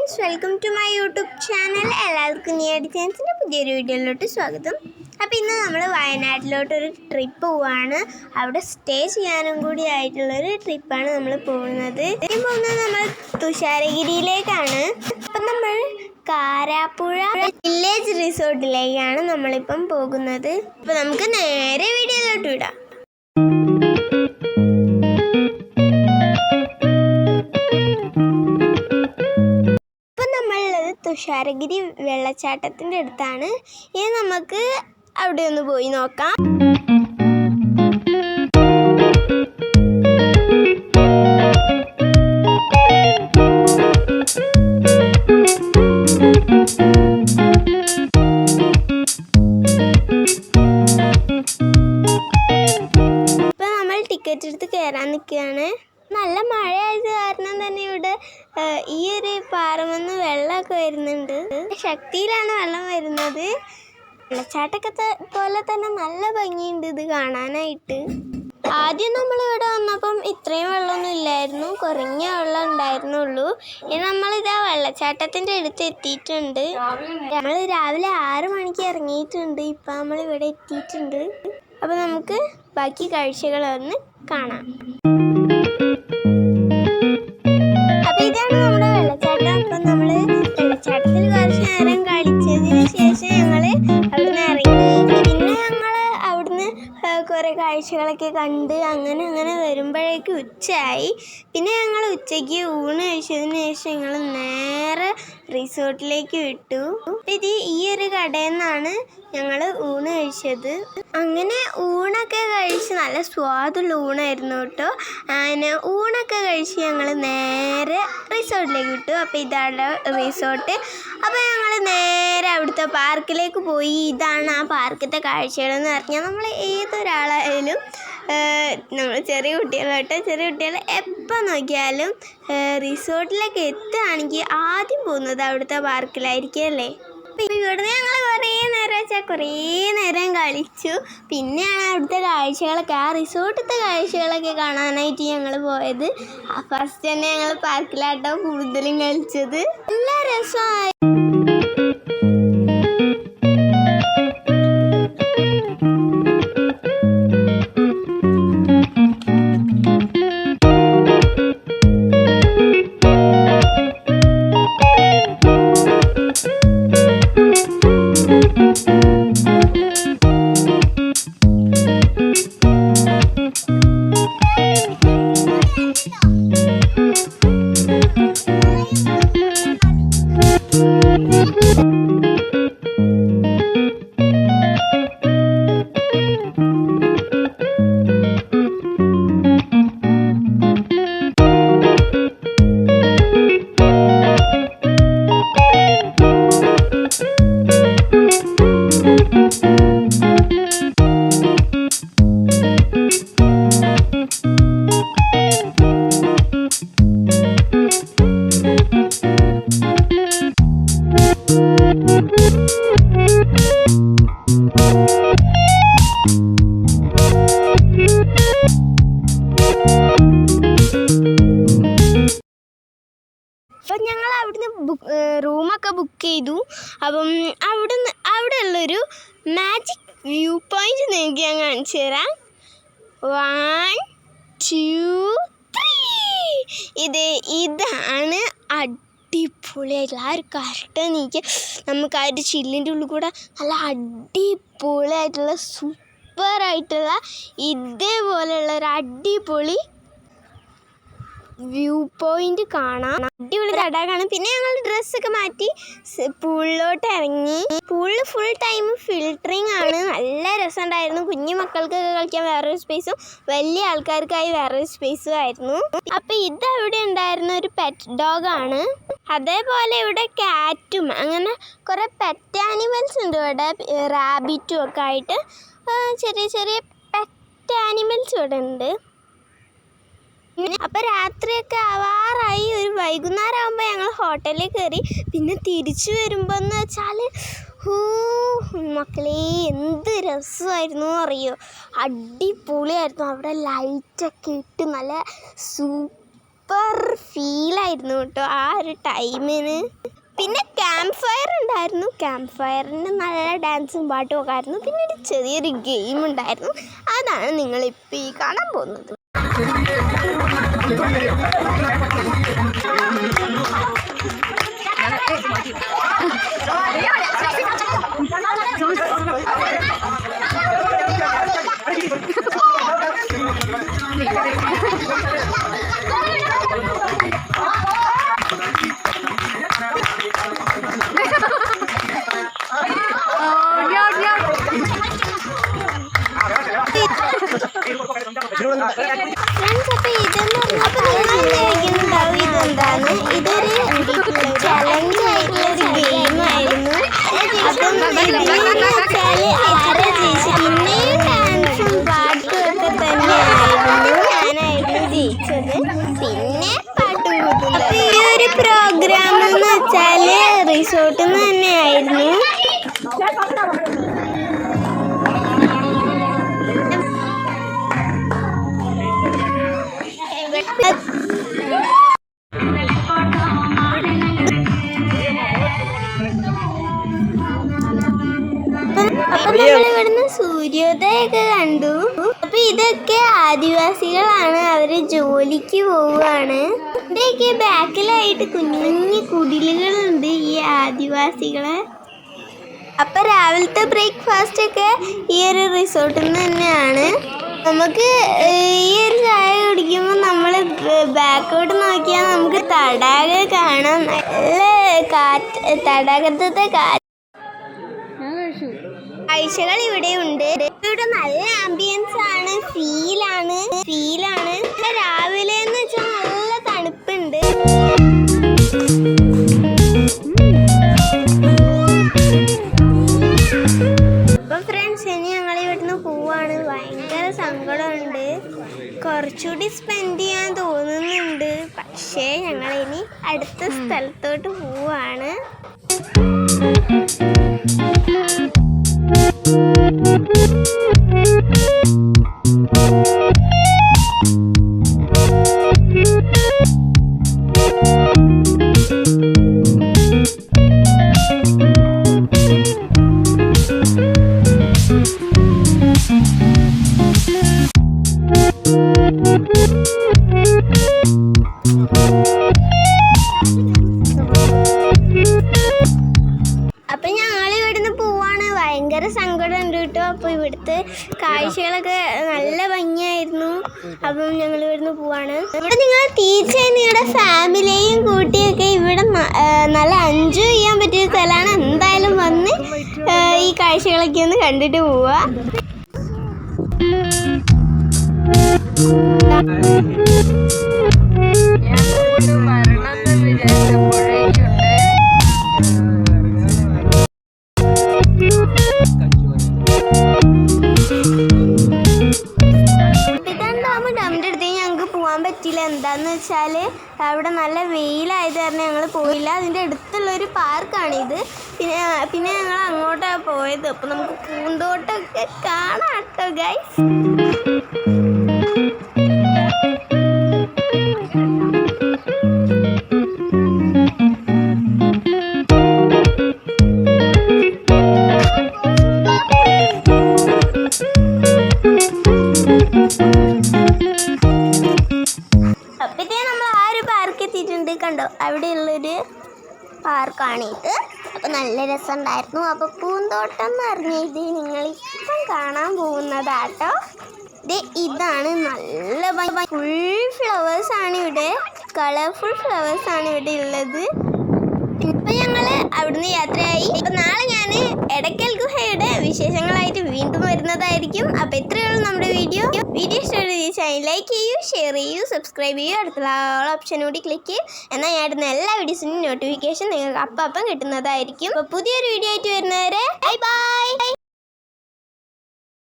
Friends, welcome to my YouTube channel. എല്ലാവർക്കും നിയടി ചാൻസിൻ്റെ പുതിയൊരു വീഡിയോയിലോട്ട് സ്വാഗതം. അപ്പോൾ ഇന്ന് നമ്മൾ വയനാട്ടിലോട്ടൊരു ട്രിപ്പ് പോവാണ്. അവിടെ സ്റ്റേ ചെയ്യാനും കൂടി ആയിട്ടുള്ളൊരു ട്രിപ്പാണ് നമ്മൾ പോകുന്നത്. നമ്മൾ തുഷാരഗിരിയിലേക്കാണ്. അപ്പം നമ്മൾ കാരാപ്പുഴ വില്ലേജ് റിസോർട്ടിലേക്കാണ് നമ്മളിപ്പം പോകുന്നത്. അപ്പോൾ നമുക്ക് നേരെ വീഡിയോയിലോട്ട് വിടാം. തുഷാരഗിരി വെള്ളച്ചാട്ടത്തിൻ്റെ അടുത്താണ്. ഇനി നമുക്ക് അവിടെ ഒന്ന് പോയി നോക്കാം. ഇപ്പം നമ്മൾ ടിക്കറ്റ് എടുത്ത് കയറാൻ നിൽക്കുകയാണ്. നല്ല മഴയായത് കാരണം തന്നെ ഇവിടെ ഈ ഒരു പാറമെന്ന് വെള്ളമൊക്കെ വരുന്നുണ്ട്. ശക്തിയിലാണ് വെള്ളം വരുന്നത്. വെള്ളച്ചാട്ടമൊക്കെ പോലെ തന്നെ നല്ല ഭംഗിയുണ്ട് ഇത് കാണാനായിട്ട്. ആദ്യം നമ്മൾ ഇവിടെ വന്നപ്പം ഇത്രയും വെള്ളമൊന്നും ഇല്ലായിരുന്നു, കുറഞ്ഞ വെള്ളം ഉണ്ടായിരുന്നുള്ളൂ. ഇനി നമ്മളിതാ വെള്ളച്ചാട്ടത്തിൻ്റെ അടുത്ത് എത്തിയിട്ടുണ്ട്. നമ്മൾ രാവിലെ 6 മണിക്ക് ഇറങ്ങിയിട്ടുണ്ട്. ഇപ്പം നമ്മൾ ഇവിടെ എത്തിയിട്ടുണ്ട്. അപ്പോൾ നമുക്ക് ബാക്കി കാഴ്ചകളൊന്ന് കാണാം. അപ്പോൾ ഇതാണ് നമ്മുടെ വെള്ളച്ചാട്ടം. അപ്പം നമ്മൾ വെള്ളച്ചാട്ടത്തിൽ കുറച്ച് നേരം കളിച്ചതിന് ശേഷം ഞങ്ങൾ അവിടുന്ന് ഇറങ്ങി. പിന്നെ ഞങ്ങൾ അവിടുന്ന് കുറേ കാഴ്ചകളൊക്കെ കണ്ട് അങ്ങനെ വരുമ്പോഴേക്ക് ഉച്ചയായി. പിന്നെ ഞങ്ങൾ ഉച്ചയ്ക്ക് ഊണ് കഴിച്ചതിന് ശേഷം ഞങ്ങൾ നേരെ റിസോർട്ടിലേക്ക് വിട്ടു. ഇത് ഈ ഒരു കടയിൽ നിന്നാണ് ഞങ്ങൾ ഊണ് കഴിച്ചത്. അങ്ങനെ ഊണൊക്കെ കഴിച്ച് നല്ല സ്വാദുള്ള ഊണായിരുന്നു കേട്ടോ. അങ്ങനെ ഊണൊക്കെ കഴിച്ച് ഞങ്ങൾ നേരെ റിസോർട്ടിലേക്ക് വിട്ടു. അപ്പോൾ ഇതാണ് റിസോർട്ട്. അപ്പോൾ ഞങ്ങൾ നേരെ അവിടുത്തെ പാർക്കിലേക്ക് പോയി. ഇതാണ് ആ പാർക്കിൻ്റെ കാഴ്ചകളെന്ന് പറഞ്ഞാൽ നമ്മൾ ഏതൊരാളായാലും നമ്മൾ ചെറിയ കുട്ടികൾ എപ്പോൾ നോക്കിയാലും റിസോർട്ടിലേക്ക് എത്തുകയാണെങ്കിൽ ആദ്യം പോകുന്നത് അവിടുത്തെ പാർക്കിലായിരിക്കും അല്ലേ. അപ്പം ഇവിടുന്ന് ഞങ്ങൾ കുറേ നേരം കളിച്ചു. പിന്നെയാണ് അവിടുത്തെ കാഴ്ചകളൊക്കെ, ആ റിസോർട്ടിലത്തെ കാഴ്ചകളൊക്കെ കാണാനായിട്ട് ഞങ്ങൾ പോയത്. ഫസ്റ്റ് തന്നെ ഞങ്ങൾ പാർക്കിലാട്ടോ കൂടുതലും കളിച്ചത്. നല്ല രസമായി. അപ്പം ഞങ്ങൾ അവിടുന്ന് റൂമൊക്കെ ബുക്ക് ചെയ്തു. അപ്പം അവിടെ ഉള്ളൊരു മാജിക് വ്യൂ പോയിന്റ് നിങ്ങൾക്ക് ഞാൻ കാണിച്ചു തരാം. 1, 2, 3. ഇതാണ് അടിപൊളിയായിട്ടുള്ള ആ ഒരു കറക്റ്റ് നീക്കി നമുക്ക് ആ ഒരു ചില്ലിൻ്റെ ഉള്ളിൽ കൂടെ നല്ല അടിപൊളിയായിട്ടുള്ള സൂപ്പറായിട്ടുള്ള ഇതേപോലെയുള്ള ഒരു അടിപൊളി വ്യൂ പോയിന്റ് കാണാം. അടിപൊളി തടാകമാണ്. പിന്നെ ഞങ്ങൾ ഡ്രസ്സൊക്കെ മാറ്റി പൂളിലോട്ട് ഇറങ്ങി. പൂളിൽ ഫുൾ ടൈം ഫിൽറ്ററിങ് ആണ്. നല്ല രസമുണ്ടായിരുന്നു. കുഞ്ഞു മക്കൾക്കൊക്കെ കളിക്കാൻ വേറൊരു സ്പേസും വലിയ ആൾക്കാർക്കായി വേറൊരു സ്പേസും ആയിരുന്നു. അപ്പം ഇതവിടെ ഉണ്ടായിരുന്ന ഒരു പെറ്റ് ഡോഗാണ്. അതേപോലെ ഇവിടെ ക്യാറ്റും അങ്ങനെ കുറേ പെറ്റ് ആനിമൽസ് ഉണ്ട് ഇവിടെ. റാബിറ്റും ഒക്കെ ആയിട്ട് ചെറിയ പെറ്റ് ആനിമൽസ് ഇവിടെ ഉണ്ട്. അപ്പം രാത്രിയൊക്കെ ആവാറായി. ഒരു വൈകുന്നേരം ആകുമ്പോൾ ഞങ്ങൾ ഹോട്ടലിൽ കയറി. പിന്നെ തിരിച്ചു വരുമ്പോൾ എന്ന് വെച്ചാൽ മക്കളെ എന്ത് രസമായിരുന്നു അറിയോ. അടിപൊളിയായിരുന്നു. അവിടെ ലൈറ്റൊക്കെ ഇട്ട് നല്ല സൂപ്പർ ഫീലായിരുന്നു കേട്ടോ ആ ഒരു ടൈമിന്. പിന്നെ ക്യാമ്പ് ഫയർ ഉണ്ടായിരുന്നു. ക്യാമ്പ് ഫയറിന് നല്ല ഡാൻസും പാട്ടും ഒക്കെ ആയിരുന്നു. പിന്നെ ഒരു ചെറിയൊരു ഗെയിം ഉണ്ടായിരുന്നു. അതാണ് നിങ്ങളിപ്പോൾ ഈ കാണാൻ പോകുന്നത്. ഫ്രണ്ട്സ്, അപ്പോൾ ഇതെന്ന് പറഞ്ഞപ്പോൾ ഇതെന്താണ്, ഇതൊരു ചലഞ്ച് ആയിട്ടുള്ളൊരു ഗെയിമായിരുന്നു. അപ്പം ഇതിലെന്ന് വെച്ചാൽ ആരാ ജയിച്ചത്, പിന്നെയും ഡാൻസും പാട്ടും ഒക്കെ തന്നെയായിരുന്നു. ഞാനായിരുന്നു ജയിച്ചത്. പിന്നെ പാട്ടും കൂട്ടുന്നത്. ഈ ഒരു പ്രോഗ്രാം എന്ന് വെച്ചാൽ റിസോർട്ടിൽ നിന്ന് തന്നെയായിരുന്നു. അപ്പൊ നമ്മളിവിടുന്ന് സൂര്യോദയൊക്കെ കണ്ടു. അപ്പൊ ഇതൊക്കെ ആദിവാസികളാണ്, അവര് ജോലിക്ക് പോവുകയാണ്. ഇവിടെയൊക്കെ ബാക്കിലായിട്ട് കുഞ്ഞു കുഞ്ഞു കുടിലുകളുണ്ട് ഈ ആദിവാസികളെ. അപ്പൊ രാവിലത്തെ ബ്രേക്ക്ഫാസ്റ്റ് ഒക്കെ ഈ ഒരു റിസോർട്ടിൽ നിന്ന് തന്നെയാണ്. നമുക്ക് ഈ ഒരു ചായ കുടിക്കുമ്പോൾ നമ്മൾ ബാക്കോട്ട് നോക്കിയാൽ നമുക്ക് തടാകം കാണാം. നല്ല തടാകത്തെ കാഴ്ചകൾ ഇവിടെ ഉണ്ട്. ഇവിടെ നല്ല ആംബിയൻസ് ആണ്, ഫീലാണ്. രാവിലെ എന്ന് വെച്ചാൽ നല്ല തണുപ്പുണ്ട്. അപ്പൊ ഫ്രണ്ട്സ്, ഇനി ഞങ്ങൾ ഇവിടുന്ന് പോവാണ്. ഭയങ്കര സങ്കടമുണ്ട്. കുറച്ചുകൂടി സ്പെൻഡ് ചെയ്യാൻ തോന്നുന്നുണ്ട്. പക്ഷേ ഞങ്ങളിനി അടുത്ത സ്ഥലത്തോട്ട് പോവാണ്. അപ്പം ഞങ്ങൾ ഇവിടുന്ന് പോവാണ്. ഭയങ്കര സങ്കടമുണ്ട് കേട്ടോ. അപ്പോൾ ഇവിടുത്തെ കാഴ്ചകളൊക്കെ നല്ല ഭംഗിയായിരുന്നു. അപ്പം ഞങ്ങൾ ഇവിടുന്ന് പോവാണ്. ഇവിടെ നിങ്ങൾ തീർച്ചയായും നിങ്ങളുടെ ഫാമിലിയെയും കൂട്ടിയൊക്കെ ഇവിടെ നല്ല എൻജോയ് ചെയ്യാൻ പറ്റിയ സ്ഥലമാണ്. എന്തായാലും വന്ന് ഈ കാഴ്ചകളൊക്കെ ഒന്ന് കണ്ടിട്ട് പോവുക. പറ്റില്ല. എന്താന്ന് വെച്ചാൽ അവിടെ നല്ല വെയിലായത് കാരണം ഞങ്ങൾ പോയില്ല. അതിൻ്റെ അടുത്തുള്ളൊരു പാർക്കാണിത്. പിന്നെ ഞങ്ങൾ അങ്ങോട്ടാണ് പോയത്. അപ്പോൾ നമുക്ക് പൂന്തോട്ടമൊക്കെ കാണാം കേട്ടോ ഗൈസ്. കണ്ടോ, അവിടെയുള്ളൊരു പാർക്കാണിത്. അപ്പോൾ നല്ല രസമുണ്ടായിരുന്നു. അപ്പോൾ പൂന്തോട്ടം എന്ന് പറഞ്ഞത് നിങ്ങളിപ്പം കാണാൻ പോകുന്നതാട്ടോ. ഇതാണ് നല്ല ഫുൾ ഫ്ലവേഴ്സാണ് ഇവിടെ, കളർഫുൾ ഫ്ലവേഴ്സാണ് ഇവിടെ ഉള്ളത്. ഇപ്പം ഞങ്ങൾ അവിടുന്ന് യാത്രയായി. അപ്പം നാളെ ഞാൻ എടക്കൽ ഗുഹയുടെ വിശേഷങ്ങളായിട്ട് വീണ്ടും വരുന്നതായിരിക്കും. അപ്പോൾ ഇത്രയുള്ളൂ നമ്മുടെ വീഡിയോ ഇഷ്ടപ്പെട്ട ഈ ചാനൽ ലൈക്ക് ചെയ്യൂ, ഷെയർ ചെയ്യൂ, സബ്സ്ക്രൈബ് ചെയ്യൂ. അടുത്തുള്ള ഓപ്ഷൻ കൂടി ക്ലിക്ക് ചെയ്യും. എന്നാൽ ഞാൻ ഇടുന്ന എല്ലാ വീഡിയോസിനും നോട്ടിഫിക്കേഷൻ നിങ്ങൾക്ക് അപ്പം കിട്ടുന്നതായിരിക്കും. അപ്പോൾ പുതിയൊരു വീഡിയോ ആയിട്ട് വരുന്നവരെ ബൈ ബൈ.